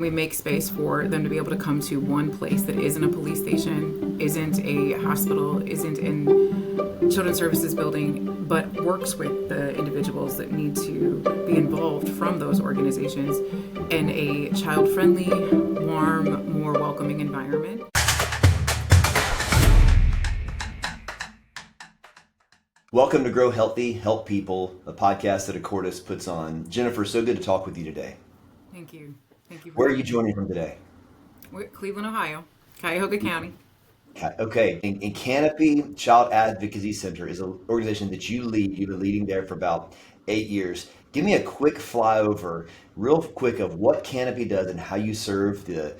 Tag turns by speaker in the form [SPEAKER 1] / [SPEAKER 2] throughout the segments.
[SPEAKER 1] We make space for them to be able to come to one place that isn't a police station, isn't a hospital, isn't in children's services building, but works with the individuals that need to be involved from those organizations in a child-friendly, warm, more welcoming environment.
[SPEAKER 2] Welcome to Grow Healthy, Help People, a podcast that Accordis puts on. Jennifer, so good to talk with you today.
[SPEAKER 1] Thank you. Thank you.
[SPEAKER 2] Where are you joining from today?
[SPEAKER 1] We're at Cleveland, Ohio, Cuyahoga County.
[SPEAKER 2] Okay, and Canopy Child Advocacy Center is an organization that you lead. You've been leading there for about 8 years. Give me a quick flyover, real quick, of what Canopy does and how you serve the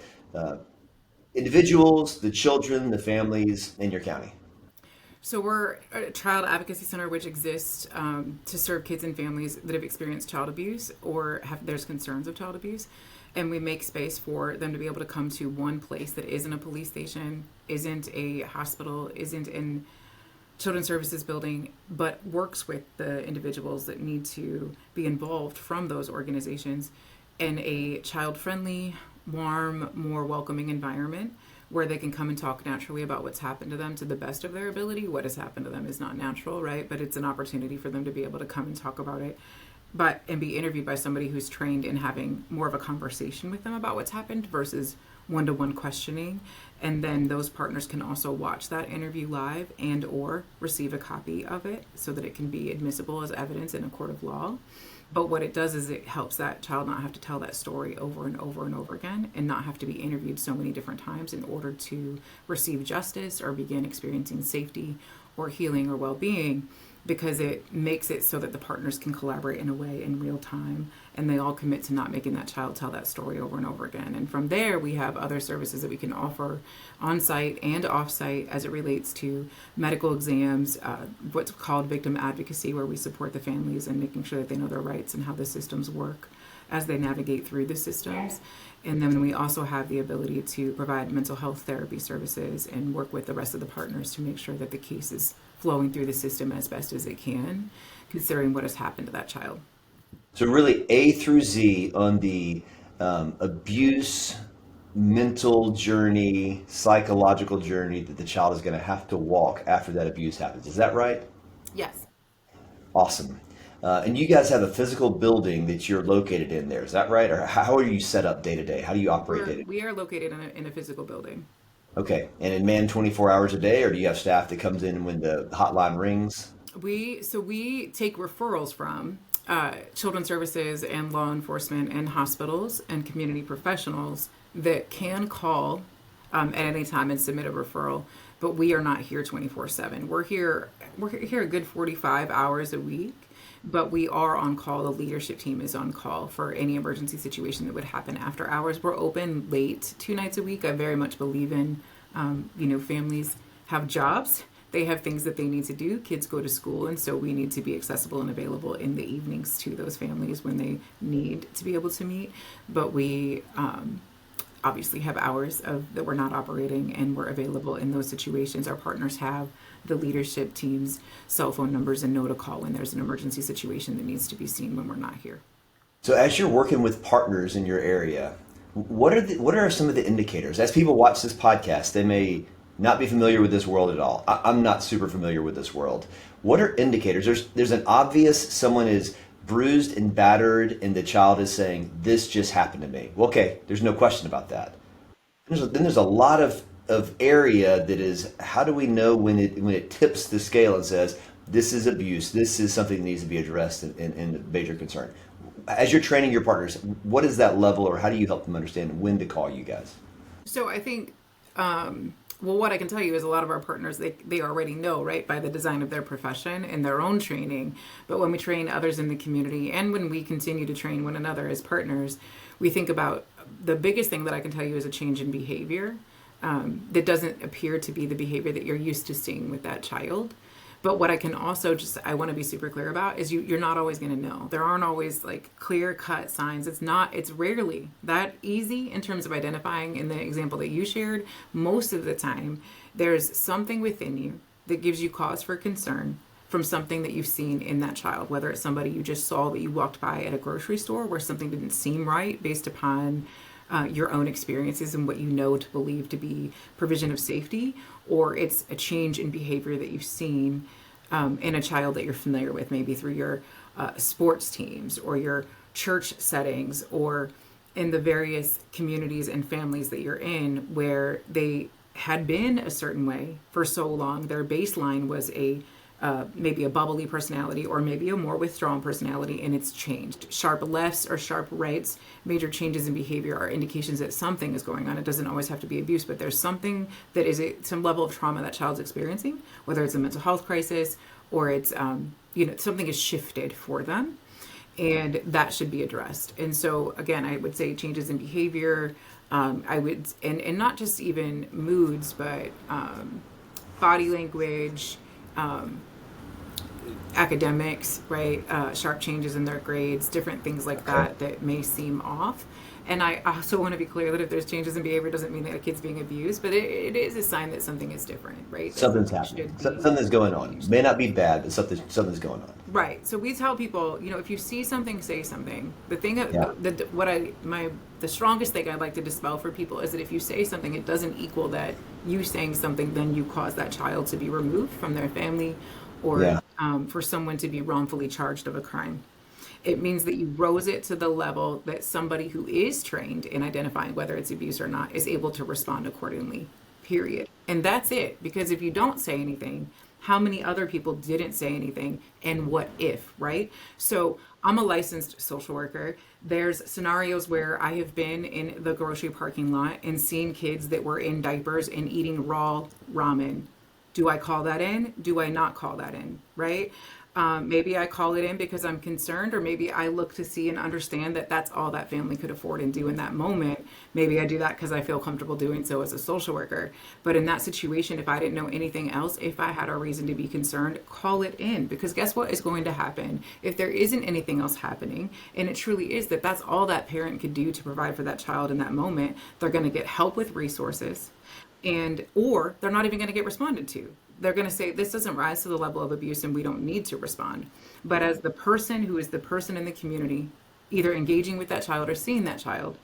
[SPEAKER 2] individuals, the children, the families in your county.
[SPEAKER 1] So we're a child advocacy center which exists to serve kids and families that have experienced child abuse or there's concerns of child abuse. And we make space for them to be able to come to one place that isn't a police station, isn't a hospital, isn't in children's services building, but works with the individuals that need to be involved from those organizations in a child-friendly, warm, more welcoming environment where they can come and talk naturally about what's happened to them to the best of their ability. What has happened to them is not natural, right? But it's an opportunity for them to be able to come and talk about it, and be interviewed by somebody who's trained in having more of a conversation with them about what's happened versus one-to-one questioning. And then those partners can also watch that interview live and or receive a copy of it so that it can be admissible as evidence in a court of law. But what it does is it helps that child not have to tell that story over and over and over again and not have to be interviewed so many different times in order to receive justice or begin experiencing safety or healing or well-being, because it makes it so that the partners can collaborate in a way in real time and they all commit to not making that child tell that story over and over again. And from there, we have other services that we can offer on-site and off-site as it relates to medical exams, what's called victim advocacy, where we support the families and making sure that they know their rights and how the systems work as they navigate through the systems. And then we also have the ability to provide mental health therapy services and work with the rest of the partners to make sure that the case is flowing through the system as best as it can, considering what has happened to that child.
[SPEAKER 2] So really A through Z on the abuse, mental journey, psychological journey that the child is going to have to walk after that abuse happens. Is that right?
[SPEAKER 1] Yes.
[SPEAKER 2] Awesome. And you guys have a physical building that you're located in there. Is that right? Or how are you set up day to day? How do you operate day to day?
[SPEAKER 1] We are located in a physical building.
[SPEAKER 2] Okay. And manned 24 hours a day, or do you have staff that comes in when the hotline rings?
[SPEAKER 1] We take referrals from children's services and law enforcement and hospitals and community professionals that can call at any time and submit a referral. But we are not here 24/7. We're here a good 45 hours a week. But we are on call. The leadership team is on call for any emergency situation that would happen after hours. We're open late 2 nights a week. I very much believe in, families have jobs. They have things that they need to do. Kids go to school. And so we need to be accessible and available in the evenings to those families when they need to be able to meet. But we obviously have hours that we're not operating, and we're available in those situations. Our partners have the leadership team's cell phone numbers and know to call when there's an emergency situation that needs to be seen when we're not here.
[SPEAKER 2] So as you're working with partners in your area, what are some of the indicators? As people watch this podcast, they may not be familiar with this world at all. I'm not super familiar with this world. What are indicators? There's an obvious, someone is bruised and battered and the child is saying, this just happened to me. Well, okay, there's no question about that. Then there's a lot of area that is, how do we know when it tips the scale and says, this is abuse, this is something that needs to be addressed and major concern? As you're training your partners, what is that level, or how do you help them understand when to call you guys?
[SPEAKER 1] So I think, what I can tell you is a lot of our partners, they already know, right, by the design of their profession and their own training. But when we train others in the community and when we continue to train one another as partners, we think about the biggest thing that I can tell you is a change in behavior that doesn't appear to be the behavior that you're used to seeing with that child. But what I can also I want to be super clear about is you're not always going to know. There aren't always like clear cut signs. It's rarely that easy in terms of identifying. In the example that you shared, most of the time, there's something within you that gives you cause for concern from something that you've seen in that child, whether it's somebody you just saw that you walked by at a grocery store where something didn't seem right based upon your own experiences and what you know to believe to be provision of safety, or it's a change in behavior that you've seen in a child that you're familiar with, maybe through your sports teams or your church settings, or in the various communities and families that you're in where they had been a certain way for so long. Their baseline was a maybe a bubbly personality or maybe a more withdrawn personality, and it's changed. Sharp lefts or sharp rights, major changes in behavior are indications that something is going on. It doesn't always have to be abuse, but there's something that is some level of trauma that child's experiencing, whether it's a mental health crisis or it's something is shifted for them, and that should be addressed. And so again, I would say changes in behavior, I would, and not just even moods, but body language, academics, right? Sharp changes in their grades, different things like that may seem off. And I also want to be clear that if there's changes in behavior, it doesn't mean that a kid's being abused, but it is a sign that something is different, right?
[SPEAKER 2] Something's happening. Something's going on. May not be bad, but something's going on.
[SPEAKER 1] Right. So we tell people, if you see something, say something. The thing, the strongest thing I'd like to dispel for people is that if you say something, it doesn't equal that you saying something, then you cause that child to be removed from their family, or for someone to be wrongfully charged of a crime. It means that you rose it to the level that somebody who is trained in identifying whether it's abuse or not is able to respond accordingly, period. And that's it. Because if you don't say anything, how many other people didn't say anything, and what if, right? So I'm a licensed social worker. There's scenarios where I have been in the grocery parking lot and seen kids that were in diapers and eating raw ramen. Do I call that in? Do I not call that in, right? Maybe I call it in because I'm concerned, or maybe I look to see and understand that that's all that family could afford and do in that moment. Maybe I do that because I feel comfortable doing so as a social worker. But in that situation, if I didn't know anything else, if I had a reason to be concerned, call it in. Because guess what is going to happen if there isn't anything else happening, and it truly is that that's all that parent could do to provide for that child in that moment. They're going to get help with resources, or they're not even going to get responded to. They're going to say, this doesn't rise to the level of abuse and we don't need to respond. But as the person who is the person in the community, either engaging with that child or seeing that child,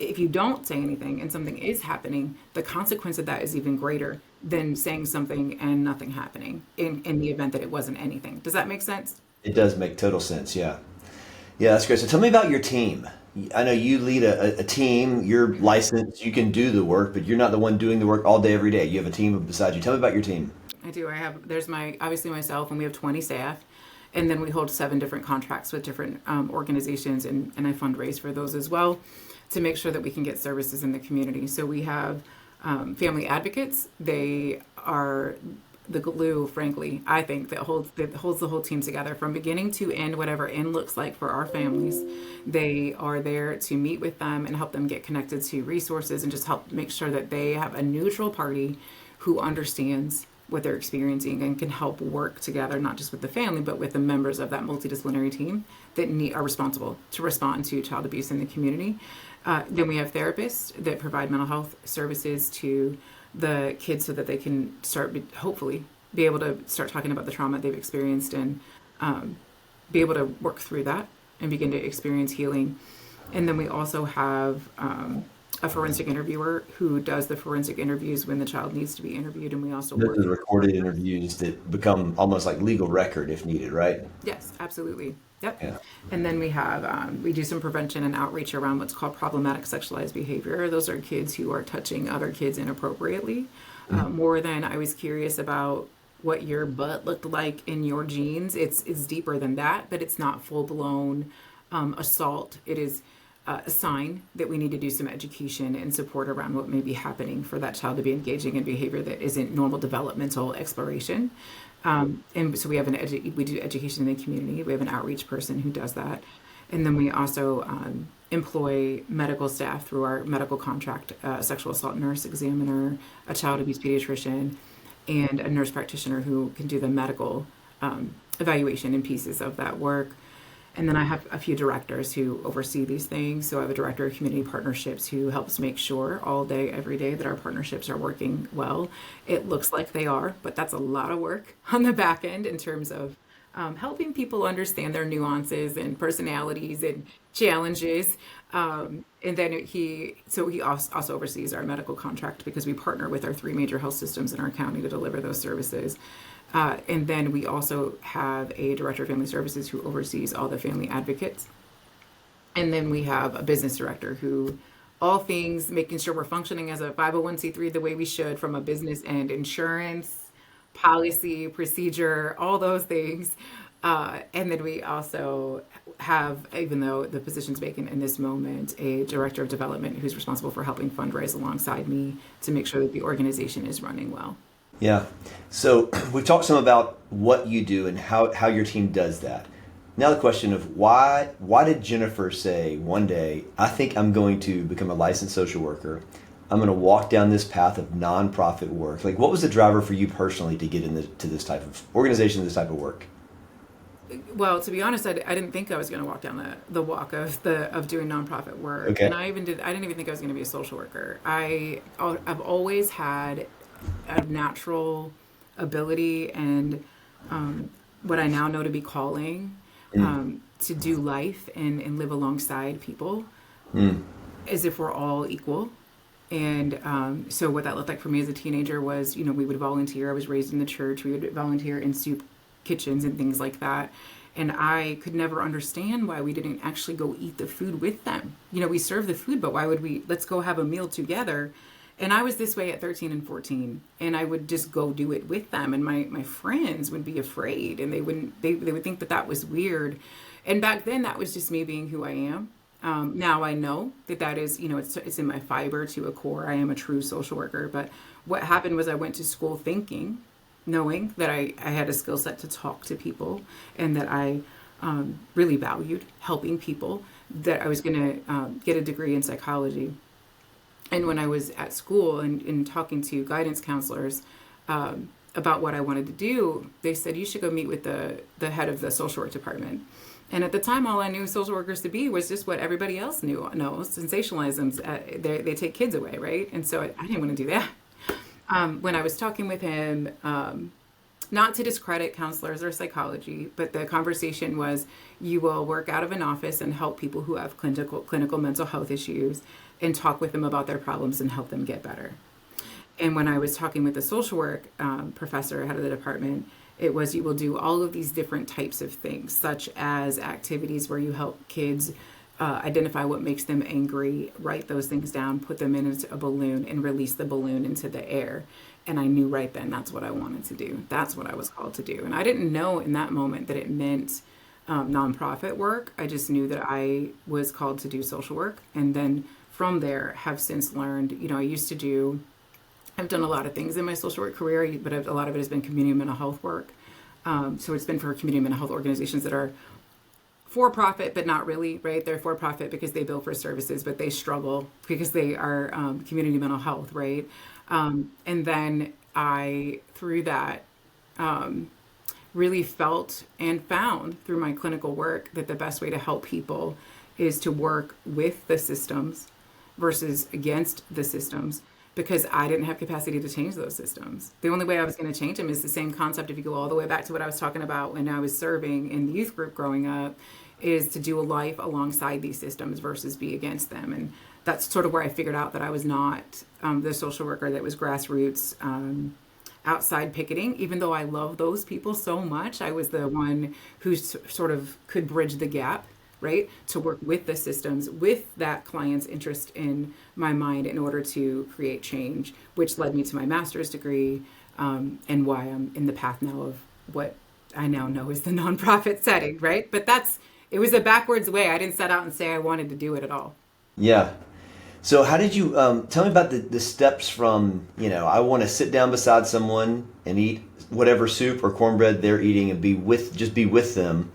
[SPEAKER 1] if you don't say anything and something is happening, the consequence of that is even greater than saying something and nothing happening in the event that it wasn't anything. Does that make sense?
[SPEAKER 2] It does make total sense, yeah. Yeah, that's great. So tell me about your team. I know you lead a team, you're licensed, you can do the work, but you're not the one doing the work all day, every day. You have a team beside you. Tell me about your team.
[SPEAKER 1] I do. There's obviously myself, and we have 20 staff, and then we hold 7 different contracts with different organizations, and I fundraise for those as well to make sure that we can get services in the community. So we have family advocates. They are the glue, frankly, I think, that holds the whole team together from beginning to end, whatever end looks like for our families. They are there to meet with them and help them get connected to resources and just help make sure that they have a neutral party who understands what they're experiencing and can help work together, not just with the family, but with the members of that multidisciplinary team that are responsible to respond to child abuse in the community. Then we have therapists that provide mental health services to the kids so that they can hopefully be able to start talking about the trauma they've experienced and be able to work through that and begin to experience healing. And then we also have a forensic interviewer who does the forensic interviews when the child needs to be interviewed. And we also
[SPEAKER 2] Those are the recorded interviews that become almost like legal record if needed, right?
[SPEAKER 1] Yes, absolutely. Yep.
[SPEAKER 2] Yeah.
[SPEAKER 1] And then we have, we do some prevention and outreach around what's called problematic sexualized behavior. Those are kids who are touching other kids inappropriately. More than I was curious about what your butt looked like in your jeans. It's deeper than that, but it's not full blown assault. It is a sign that we need to do some education and support around what may be happening for that child to be engaging in behavior that isn't normal developmental exploration. And so we have we do education in the community. We have an outreach person who does that. And then we also employ medical staff through our medical contract, sexual assault nurse examiner, a child abuse pediatrician, and a nurse practitioner who can do the medical evaluation and pieces of that work. And then I have a few directors who oversee these things. So I have a director of community partnerships who helps make sure all day, every day that our partnerships are working well. It looks like they are, but that's a lot of work on the back end in terms of helping people understand their nuances and personalities and challenges. And then he also oversees our medical contract because we partner with our three major health systems in our county to deliver those services. And then we also have a director of family services who oversees all the family advocates. And then we have a business director who all things making sure we're functioning as a 501c3 the way we should from a business end, insurance, policy, procedure, all those things. And then we also have, even though the position's vacant in this moment, a director of development who's responsible for helping fundraise alongside me to make sure that the organization is running well.
[SPEAKER 2] Yeah. So we've talked some about what you do and how your team does that. Now the question of why did Jennifer say one day, I think I'm going to become a licensed social worker. I'm going to walk down this path of nonprofit work. Like, what was the driver for you personally to get into this type of organization, this type of work?
[SPEAKER 1] Well, to be honest, I didn't think I was going to walk down the walk of doing nonprofit work,
[SPEAKER 2] Okay.
[SPEAKER 1] and I didn't even think I was going to be a social worker. I've always had a natural ability and what I now know to be calling to do life and live alongside people as if we're all equal. And so what that looked like for me as a teenager was, we would volunteer. I was raised in the church. We would volunteer in soup kitchens and things like that. And I could never understand why we didn't actually go eat the food with them. We serve the food, but why would let's go have a meal together. And I was this way at 13 and 14, and I would just go do it with them. And my friends would be afraid, and they would think that was weird. And back then that was just me being who I am. Now I know that is, it's in my fiber to a core. I am a true social worker. But what happened was I went to school knowing that I had a skill set to talk to people and that I really valued helping people, that I was going to get a degree in psychology. And when I was at school and talking to guidance counselors about what I wanted to do, they said, you should go meet with the head of the social work department. And at the time, all I knew social workers to be was just what everybody else knows, sensationalisms. They take kids away, right? And so I didn't want to do that. When I was talking with him, not to discredit counselors or psychology, but the conversation was, you will work out of an office and help people who have clinical mental health issues and talk with them about their problems and help them get better. And when I was talking with the social work professor, head of the department, it was, you will do all of these different types of things, such as activities where you help kids identify what makes them angry, write those things down, put them into a balloon, and release the balloon into the air. And I knew right then that's what I wanted to do. That's what I was called to do. And I didn't know in that moment that it meant nonprofit work. I just knew that I was called to do social work. And then from there, have since learned, I've done a lot of things in my social work career, but a lot of it has been community mental health work. So it's been for community mental health organizations that are for-profit, but not really, right? They're for-profit because they bill for services, but they struggle because they are community mental health, right? And then I, through that, really felt and found through my clinical work that the best way to help people is to work with the systems versus against the systems, because I didn't have capacity to change those systems. The only way I was going to change them is the same concept, if you go all the way back to what I was talking about when I was serving in the youth group growing up, is to do a life alongside these systems versus be against them. And that's sort of where I figured out that I was not the social worker that was grassroots, outside picketing. Even though I love those people so much, I was the one who sort of could bridge the gap, right? To work with the systems, with that client's interest in my mind in order to create change, which led me to my master's degree, and why I'm in the path now of what I now know is the nonprofit setting, right? But it was a backwards way. I didn't set out and say I wanted to do it at all.
[SPEAKER 2] Yeah. So how did you, tell me about the steps from, I want to sit down beside someone and eat whatever soup or cornbread they're eating and be with them.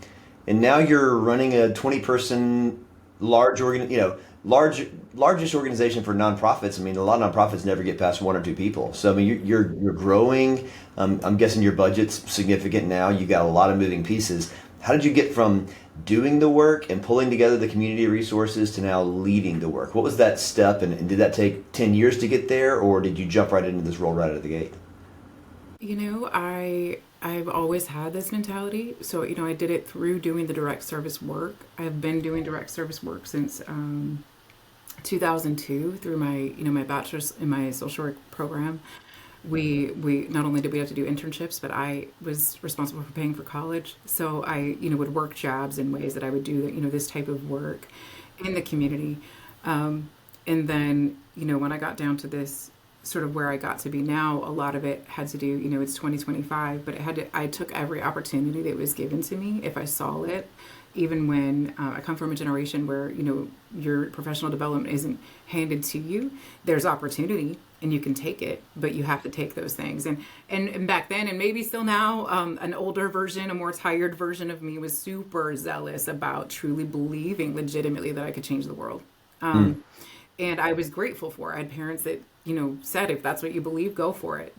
[SPEAKER 2] And now you're running a 20-person largest organization for nonprofits. I mean, a lot of nonprofits never get past one or two people. So I mean, you're growing. I'm guessing your budget's significant now. You got a lot of moving pieces. How did you get from doing the work and pulling together the community resources to now leading the work? What was that step, and did that take 10 years to get there, or did you jump right into this role right out of the gate?
[SPEAKER 1] I I've always had this mentality. So, I did it through doing the direct service work. I've been doing direct service work since 2002 through my bachelor's in my social work program. We not only did we have to do internships, but I was responsible for paying for college. So I, would work jobs in ways that I would do, this type of work in the community. And then, when I got down to this sort of where I got to be now, a lot of it had to do, it's 2025, but I took every opportunity that was given to me if I saw it, even when I come from a generation where, your professional development isn't handed to you. There's opportunity and you can take it, but you have to take those things. And back then, and maybe still now, an older version, a more tired version of me was super zealous about truly believing legitimately that I could change the world. And I was grateful for it. I had parents that, said, if that's what you believe, go for it.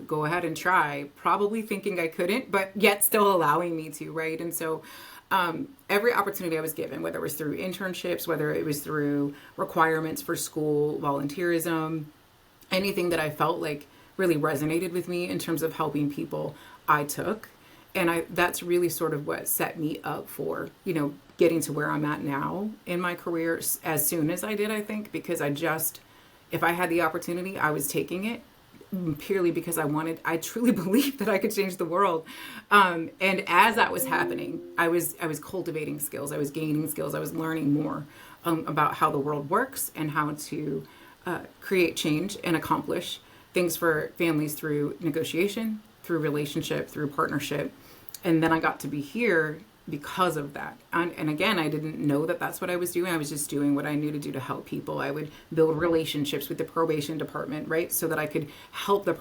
[SPEAKER 1] Go ahead and try. Probably thinking I couldn't, but yet still allowing me to, right? And so every opportunity I was given, whether it was through internships, whether it was through requirements for school, volunteerism, anything that I felt like really resonated with me in terms of helping people, I took. And that's really sort of what set me up for, getting to where I'm at now in my career as soon as I did, I think, because if I had the opportunity, I was taking it purely because I truly believed that I could change the world. And as that was happening, I was cultivating skills, I was gaining skills, I was learning more about how the world works and how to create change and accomplish things for families through negotiation, through relationship, through partnership. And then I got to be here because of that. And again, I didn't know that that's what I was doing. I was just doing what I knew to do to help people. I would build relationships with the probation department, right? So that I could help the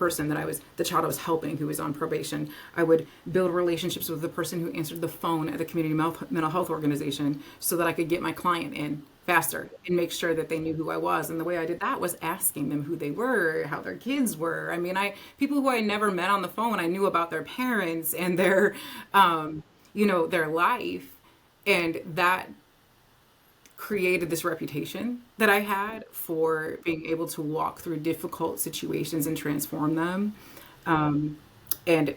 [SPEAKER 1] child I was helping who was on probation. I would build relationships with the person who answered the phone at the community mental health organization so that I could get my client in faster and make sure that they knew who I was. And the way I did that was asking them who they were, how their kids were. I mean, people who I never met on the phone, I knew about their parents and their life. And that created this reputation that I had for being able to walk through difficult situations and transform them. And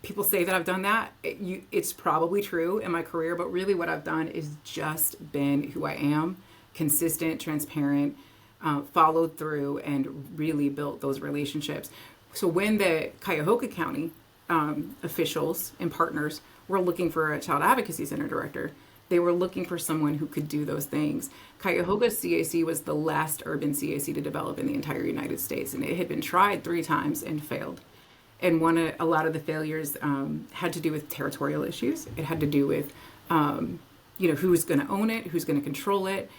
[SPEAKER 1] people say that I've done that. It's probably true in my career, but really what I've done is just been who I am, consistent, transparent, followed through, and really built those relationships. So when the Cuyahoga County officials and partners were looking for a child advocacy center director, they were looking for someone who could do those things. Cuyahoga CAC was the last urban CAC to develop in the entire United States, and it had been tried 3 times and failed. And a lot of the failures had to do with territorial issues. It had to do with, who's going to own it, who's going to control it.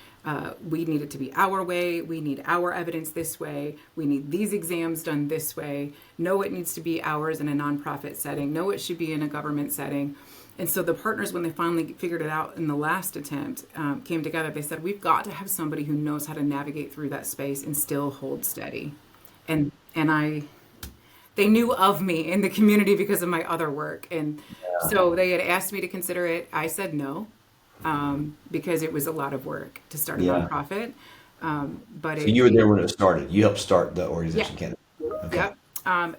[SPEAKER 1] We need it to be our way. We need our evidence this way. We need these exams done this way. No, it needs to be ours in a nonprofit setting. No, it should be in a government setting. And so the partners, when they finally figured it out in the last attempt, came together. They said, we've got to have somebody who knows how to navigate through that space and still hold steady. And they knew of me in the community because of my other work. And so they had asked me to consider it. I said no, because it was a lot of work to start a
[SPEAKER 2] Yeah.
[SPEAKER 1] nonprofit. But
[SPEAKER 2] So you were there when it started. You helped start the organization,
[SPEAKER 1] yeah,
[SPEAKER 2] Canopy. Okay.
[SPEAKER 1] yep.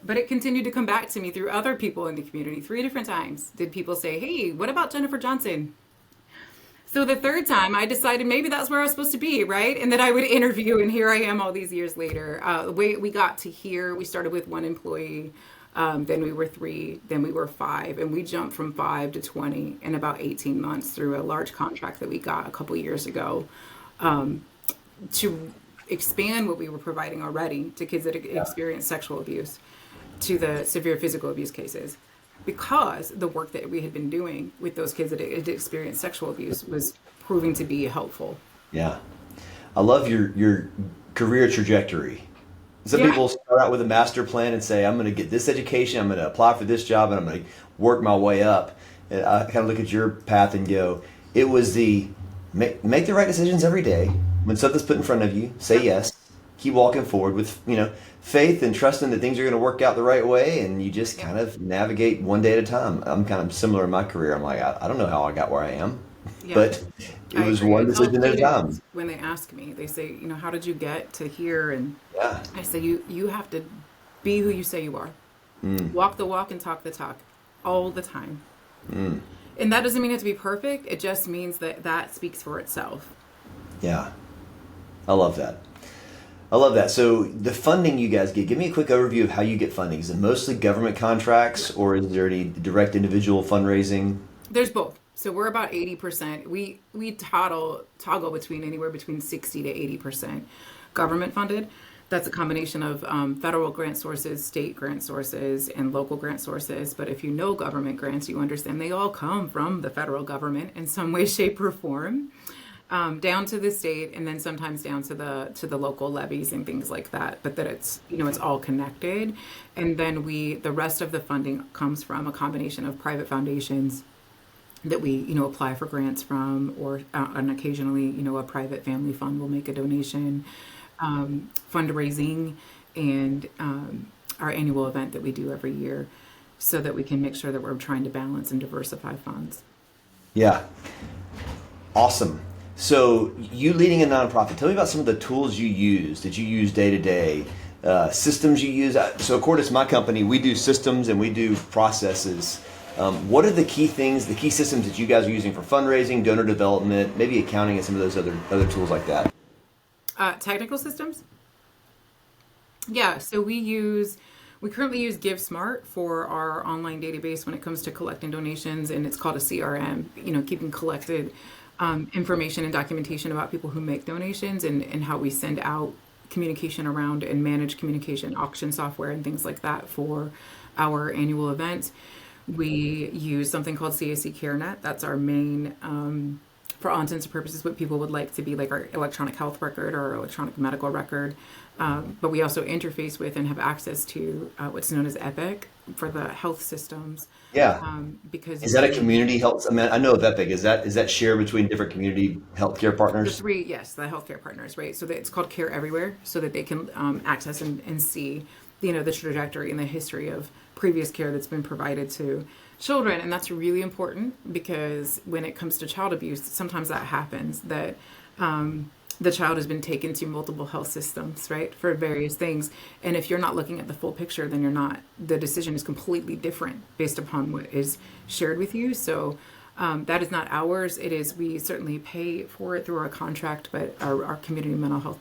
[SPEAKER 1] But it continued to come back to me through other people in the community. 3 different times did people say, hey, what about Jennifer Johnson? So the third time, I decided maybe that's where I was supposed to be, right? And that I would interview, and here I am all these years later. The way we got to here, we started with 1 employee, then we were 3, then we were 5, and we jumped from 5 to 20 in about 18 months through a large contract that we got a couple years ago, to expand what we were providing already to kids that experience sexual abuse, to the severe physical abuse cases. Because the work that we had been doing with those kids that had experienced sexual abuse was proving to be helpful.
[SPEAKER 2] Yeah. I love your career trajectory. Some
[SPEAKER 1] Yeah.
[SPEAKER 2] people start out with a master plan and say, I'm going to get this education, I'm going to apply for this job, and I'm going to work my way up. And I kind of look at your path and go, it was make the right decisions every day. When something's put in front of you, say yes. Keep walking forward with, faith and trusting that things are going to work out the right way, and you just kind of navigate one day at a time. I'm kind of similar in my career. I'm like, I don't know how I got where I am,
[SPEAKER 1] Yeah,
[SPEAKER 2] but it
[SPEAKER 1] I
[SPEAKER 2] was
[SPEAKER 1] agree. I
[SPEAKER 2] one
[SPEAKER 1] tell
[SPEAKER 2] decision at a time.
[SPEAKER 1] students when they ask me, they say, how did you get to here? And
[SPEAKER 2] Yeah.
[SPEAKER 1] I say, you have to be who you say you are. Walk the walk and talk the talk. all the time. And that doesn't mean it to be perfect. It just means that that speaks for itself.
[SPEAKER 2] Yeah, I love that. I love that. So the funding you guys get, give me a quick overview of how you get funding. Is it mostly government contracts or is there any direct individual fundraising?
[SPEAKER 1] There's both. So we're about 80%. We toggle between anywhere between 60 to 80% government funded. That's a combination of federal grant sources, state grant sources, and local grant sources. But if you know government grants, you understand they all come from the federal government in some way, shape, or form, down to the state, and then sometimes down to the local levies and things like that. But that it's all connected, and then the rest of the funding comes from a combination of private foundations that we apply for grants from, or and occasionally a private family fund will make a donation, fundraising, and our annual event that we do every year, so that we can make sure that we're trying to balance and diversify funds.
[SPEAKER 2] Yeah. Awesome. So you leading a nonprofit, tell me about some of the tools you use that you use day to day, systems you use. So Cordis, my company, we do systems and we do processes. What are the key things, the key systems that you guys are using for fundraising, donor development, maybe accounting, and some of those other tools like that?
[SPEAKER 1] Technical systems? Yeah, so we currently use GiveSmart for our online database when it comes to collecting donations, and it's called a CRM, keeping collected information and documentation about people who make donations, and how we send out communication around and manage communication, auction software, and things like that for our annual event. We use something called CAC CareNet. That's our main, for all intents and purposes, what people would like to be like our electronic health record or electronic medical record. But we also interface with and have access to what's known as Epic for the health systems.
[SPEAKER 2] Yeah.
[SPEAKER 1] Because
[SPEAKER 2] Is that a community health? I mean, I know of Epic. Is that shared between different community healthcare partners?
[SPEAKER 1] The healthcare partners, right? So that it's called Care Everywhere, so that they can access and see, the trajectory and the history of previous care that's been provided to children. And that's really important, because when it comes to child abuse, sometimes that happens, that the child has been taken to multiple health systems, right, for various things. And if you're not looking at the full picture, then the decision is completely different based upon what is shared with you. So that is not ours. We certainly pay for it through our contract, but our community medical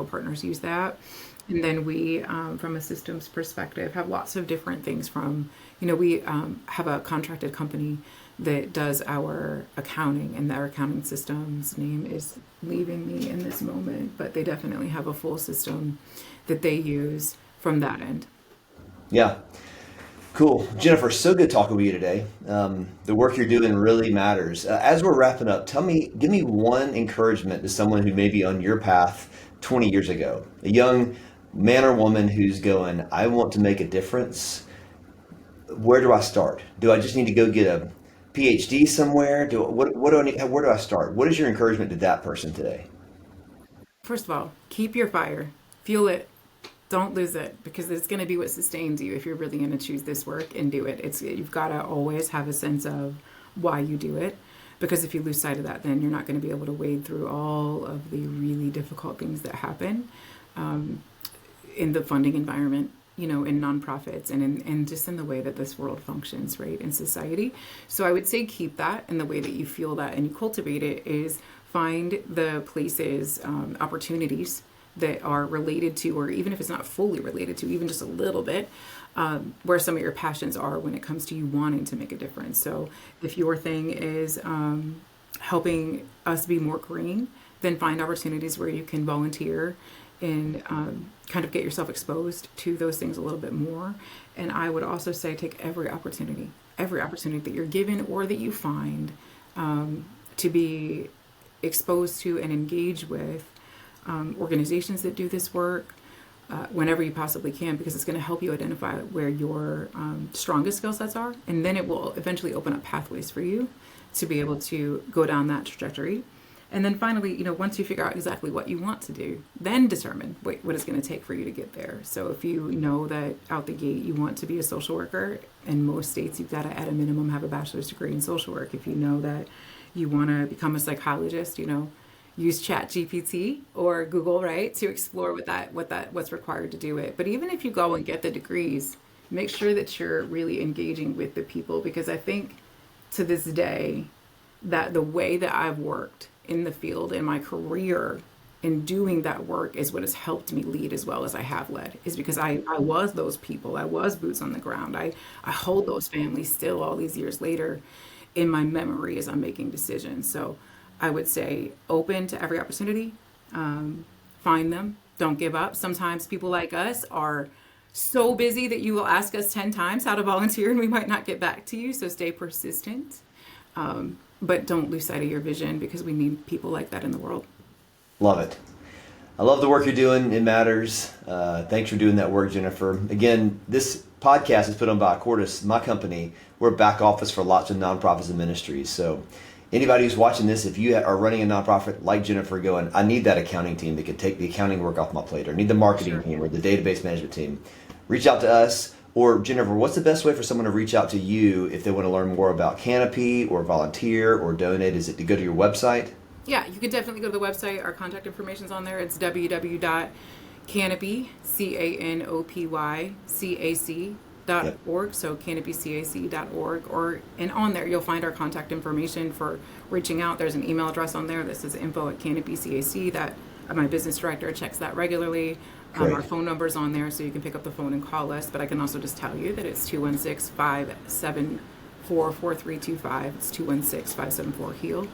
[SPEAKER 1] partners use that. And then we, from a systems perspective, have lots of different things we have a contracted company that does our accounting, and our accounting system's name is leaving me in this moment, but they definitely have a full system that they use from that end.
[SPEAKER 2] Yeah. Cool. Jennifer, so good talking with you today. The work you're doing really matters. As we're wrapping up, give me one encouragement to someone who may be on your path 20 years ago, a young man or woman who's going, I want to make a difference. Where do I start? Do I just need to go get a PhD somewhere? What do I need? Where do I start? What is your encouragement to that person today?
[SPEAKER 1] First of all, keep your fire, fuel it, don't lose it, because it's going to be what sustains you if you're really going to choose this work and do it. You've got to always have a sense of why you do it, because if you lose sight of that, then you're not going to be able to wade through all of the really difficult things that happen in the funding environment, in nonprofits, and just in the way that this world functions, right, in society. So I would say keep that, and the way that you feel that and you cultivate it is find the places, opportunities that are related to, or even if it's not fully related to, even just a little bit, where some of your passions are when it comes to you wanting to make a difference. So if your thing is helping us be more green, then find opportunities where you can volunteer and kind of get yourself exposed to those things a little bit more. And I would also say take every opportunity that you're given or that you find to be exposed to and engage with organizations that do this work whenever you possibly can, because it's going to help you identify where your strongest skill sets are, and then it will eventually open up pathways for you to be able to go down that trajectory. And then finally, once you figure out exactly what you want to do, then determine what it's going to take for you to get there. So if you know that out the gate you want to be a social worker, in most states you've got to at a minimum have a bachelor's degree in social work. If you know that you want to become a psychologist, use ChatGPT or Google, right, to explore what's required to do it. But even if you go and get the degrees, make sure that you're really engaging with the people, because I think to this day that the way that I've worked in the field in my career in doing that work is what has helped me lead as well as I have led, is because I was those people. I was boots on the ground. I hold those families still all these years later in my memory as I'm making decisions. So I would say open to every opportunity, find them, don't give up. Sometimes people like us are so busy that you will ask us 10 times how to volunteer and we might not get back to you. So stay persistent, but don't lose sight of your vision, because we need people like that in the world.
[SPEAKER 2] Love it. I love the work you're doing. It matters. Thanks for doing that work, Jennifer. Again, this podcast is put on by Accordis, my company. We're a back office for lots of nonprofits and ministries. So anybody who's watching this, if you are running a nonprofit like Jennifer going, I need that accounting team that can take the accounting work off my plate, or need the marketing team or the database management team, reach out to us. Or Jennifer, what's the best way for someone to reach out to you if they want to learn more about Canopy or volunteer or donate? Is it to go to your website?
[SPEAKER 1] Yeah, you can definitely go to the website. Our contact information's on there. It's www.canopy, CANOPYCAC.org. So canopycac.org, and on there you'll find our contact information for reaching out. There's an email address on there that says info@canopycac, that my business director checks that regularly. Our phone number's on there, so you can pick up the phone and call us. But I can also just tell you that it's 216-574-4325. It's 216-574-HEAL.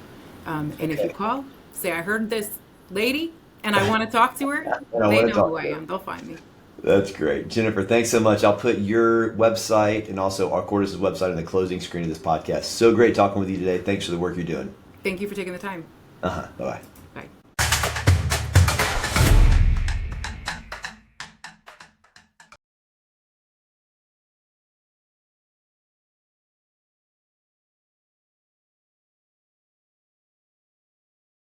[SPEAKER 1] And if you call, say, I heard this lady and I want to talk to her, they know who I am. They'll find me.
[SPEAKER 2] That's great. Jennifer, thanks so much. I'll put your website and also Accordis' website on the closing screen of this podcast. So great talking with you today. Thanks for the work you're doing.
[SPEAKER 1] Thank you for taking the time.
[SPEAKER 2] Bye-bye.